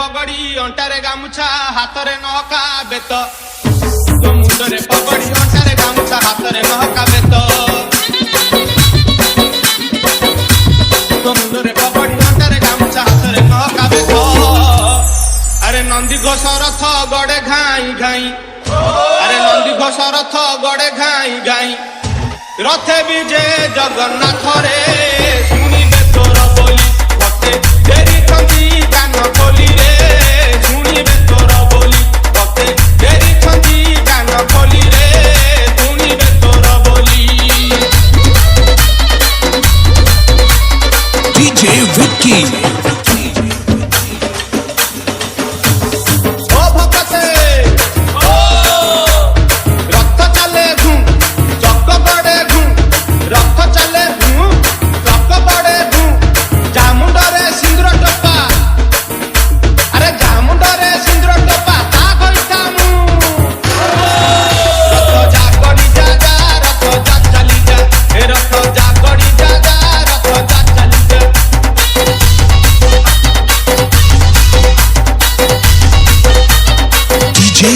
पगड़ी अंटारे गामुछा हाथ रे नहका बेत तो मुंडरे पगड़ी अंटारे गामुछा हाथ रे नहका बेत तो मुंडरे पगड़ी अंटारे गामुछा हाथ रे नहका बेत अरे नंदी घोष रथ गड़े घाई घाई अरे नंदी घोष रथ गड़े घाई घाई रथे विजे जगन्नाथ रे शुणिबे तोर बोली मते डेरी छंदी कान खोली रे शुणिबे तोर बोली मते डेरी छंदी कान खोली रे शुणिबे तोर बोली DJ Vicky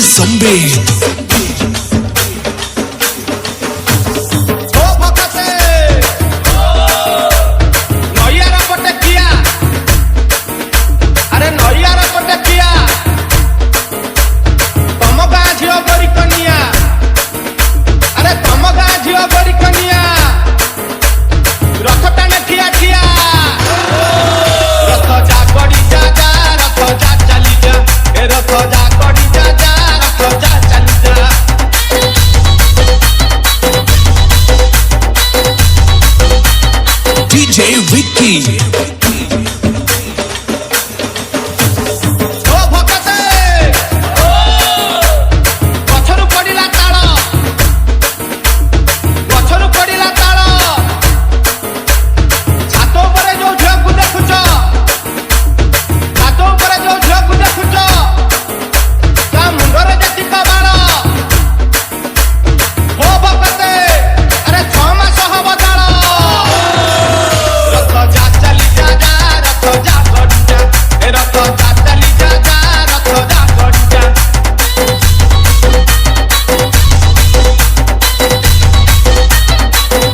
Zombie DJ Vicky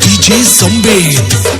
DJ Zombie